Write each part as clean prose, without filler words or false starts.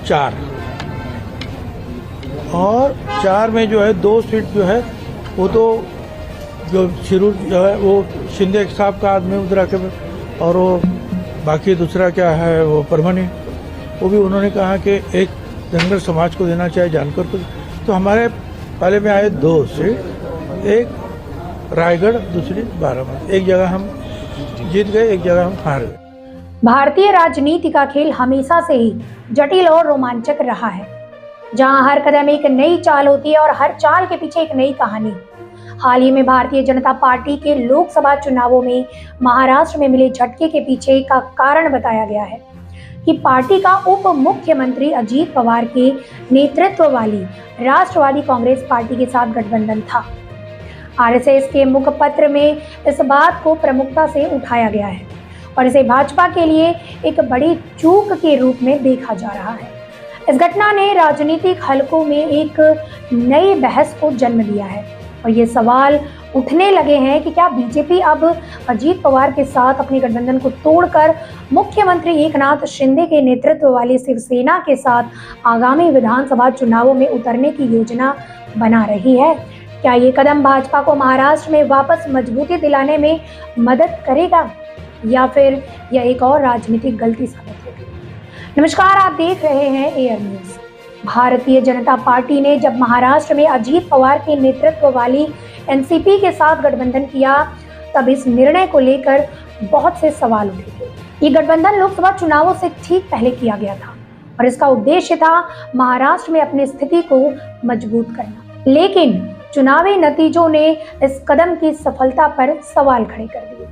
4 और 4 में जो है 2 सीट जो है वो तो जो शिरूर जो है वो शिंदे साहब का आदमी उधर आके, और वो बाकी दूसरा क्या है वो परमानेंट, वो भी उन्होंने कहा कि एक धनगर समाज को देना चाहिए जानकर को। तो हमारे पहले में आए 2 सीट, एक रायगढ़, दूसरी बाराबंकी। एक जगह हम जीत गए, एक जगह हम हार गए। भारतीय राजनीति का खेल हमेशा से ही जटिल और रोमांचक रहा है, जहां हर कदम एक नई चाल होती है और हर चाल के पीछे एक नई कहानी। हाल ही में भारतीय जनता पार्टी के लोकसभा चुनावों में महाराष्ट्र में मिले झटके के पीछे का कारण बताया गया है कि पार्टी का उप मुख्यमंत्री अजीत पवार के नेतृत्व वाली राष्ट्रवादी कांग्रेस पार्टी के साथ गठबंधन था। आरएसएस के मुखपत्र में इस बात को प्रमुखता से उठाया गया है और इसे भाजपा के लिए एक बड़ी चूक के रूप में देखा जा रहा है। इस घटना ने राजनीतिक हलकों में एक नई बहस को जन्म दिया है और ये सवाल उठने लगे हैं कि क्या बीजेपी अब अजीत पवार के साथ अपने गठबंधन को तोड़कर मुख्यमंत्री एकनाथ शिंदे के नेतृत्व वाली शिवसेना के साथ आगामी विधानसभा चुनावों में उतरने की योजना बना रही है। क्या ये कदम भाजपा को महाराष्ट्र में वापस मजबूती दिलाने में मदद करेगा या फिर यह एक और राजनीतिक गलती साबित होगी? नमस्कार, आप देख रहे हैं air news. Bharatiya Janata party ने जब महाराष्ट्र में अजीत पवार के नेतृत्व वाली एनसीपी के साथ गठबंधन किया, तब इस निर्णय को लेकर बहुत से सवाल उठे थे। ये गठबंधन लोकसभा चुनावों से ठीक पहले किया गया था और इसका उद्देश्य था महाराष्ट्र में अपनी स्थिति को मजबूत करना, लेकिन चुनावी नतीजों ने इस कदम की सफलता पर सवाल खड़े कर दिए।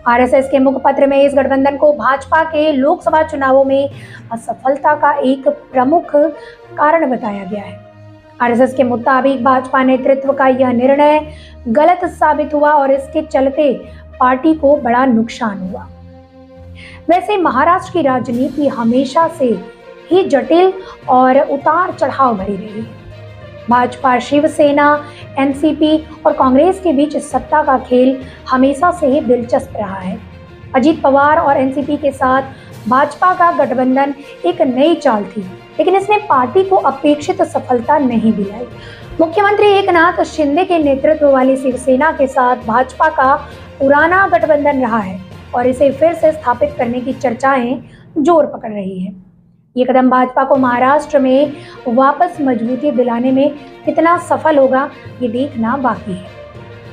आरएसएस के मुखपत्र में इस गठबंधन को भाजपा के लोकसभा चुनावों में असफलता का एक प्रमुख कारण बताया गया है। आरएसएस के मुताबिक भाजपा नेतृत्व का यह निर्णय गलत साबित हुआ और इसके चलते पार्टी को बड़ा नुकसान हुआ। वैसे महाराष्ट्र की राजनीति हमेशा से ही जटिल और उतार चढ़ाव भरी रही है। भाजपा, शिवसेना, एनसीपी और कांग्रेस के बीच सत्ता का खेल हमेशा से ही दिलचस्प रहा है। अजीत पवार और एनसीपी के साथ भाजपा का गठबंधन एक नई चाल थी, लेकिन इसने पार्टी को अपेक्षित सफलता नहीं दिलाई। मुख्यमंत्री एकनाथ शिंदे के नेतृत्व वाली शिवसेना के साथ भाजपा का पुराना गठबंधन रहा है और इसे फिर से स्थापित करने की चर्चाएं जोर पकड़ रही है। ये कदम भाजपा को महाराष्ट्र में वापस मजबूती दिलाने में कितना सफल होगा, ये देखना बाकी है।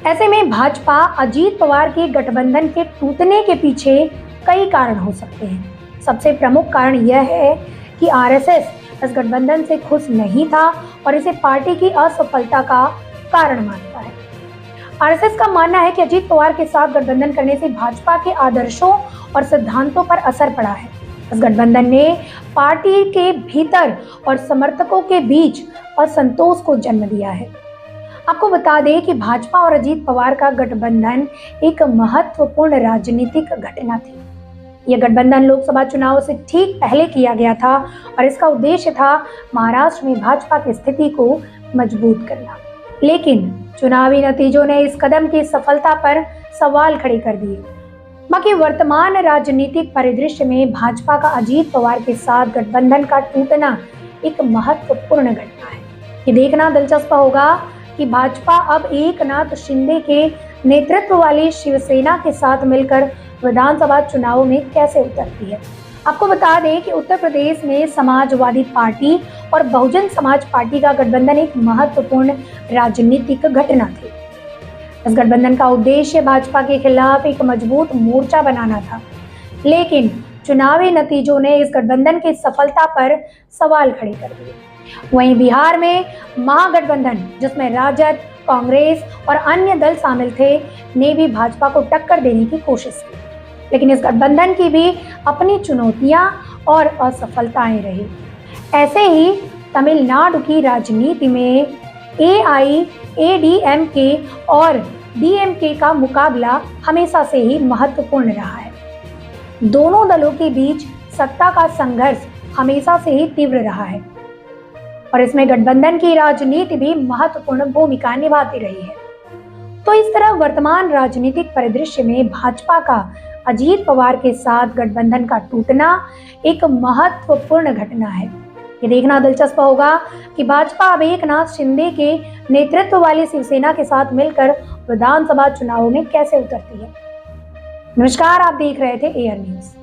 ऐसे में भाजपा अजीत पवार के गठबंधन के टूटने के पीछे कई कारण हो सकते हैं। सबसे प्रमुख कारण यह है कि आरएसएस इस गठबंधन से खुश नहीं था और इसे पार्टी की असफलता का कारण मानता है। आरएसएस का मानना है कि अजीत पवार के साथ गठबंधन करने से भाजपा के आदर्शों और सिद्धांतों पर असर पड़ा है। इस गठबंधन ने पार्टी के भीतर और समर्थकों के बीच असंतोष को जन्म दिया है। आपको बता दें कि भाजपा और अजीत पवार का गठबंधन एक महत्वपूर्ण राजनीतिक घटना थी। यह गठबंधन लोकसभा चुनाव से ठीक पहले किया गया था और इसका उद्देश्य था महाराष्ट्र में भाजपा की स्थिति को मजबूत करना। लेकिन चुनावी नतीजों ने इस कदम की सफलता पर सवाल खड़े कर दिए। बाकी वर्तमान राजनीतिक परिदृश्य में भाजपा का अजीत पवार के साथ गठबंधन का टूटना एक महत्वपूर्ण घटना है। ये देखना दिलचस्प होगा कि भाजपा अब एकनाथ शिंदे के नेतृत्व वाली शिवसेना के साथ मिलकर विधानसभा चुनावों में कैसे उतरती है। आपको बता दें कि उत्तर प्रदेश में समाजवादी पार्टी और बहुजन समाज पार्टी का गठबंधन एक महत्वपूर्ण राजनीतिक घटना थी। इस गठबंधन का उद्देश्य भाजपा के खिलाफ एक मजबूत मोर्चा बनाना था, लेकिन चुनावी नतीजों ने इस गठबंधन की सफलता पर सवाल खड़े कर दिए। वहीं बिहार में महागठबंधन, जिसमें राजद, कांग्रेस और अन्य दल शामिल थे, ने भी भाजपा को टक्कर देने की कोशिश की, लेकिन इस गठबंधन की भी अपनी चुनौतियां और असफलताएं रही। ऐसे ही तमिलनाडु की राजनीति में एआईएडीएमके और डीएमके का मुकाबला हमेशा से ही महत्वपूर्ण रहा है। दोनों दलों के बीच सत्ता का संघर्ष हमेशा से ही तीव्र रहा है और इसमें गठबंधन की राजनीति भी महत्वपूर्ण भूमिका निभाती रही है। तो इस तरह वर्तमान राजनीतिक परिदृश्य में भाजपा का अजीत पवार के साथ गठबंधन का टूटना एक महत्वपूर्ण घटना है। ये देखना दिलचस्प होगा कि भाजपा अब एकनाथ शिंदे के नेतृत्व वाली शिवसेना के साथ मिलकर विधानसभा चुनावों में कैसे उतरती है। नमस्कार, आप देख रहे थे एयर न्यूज।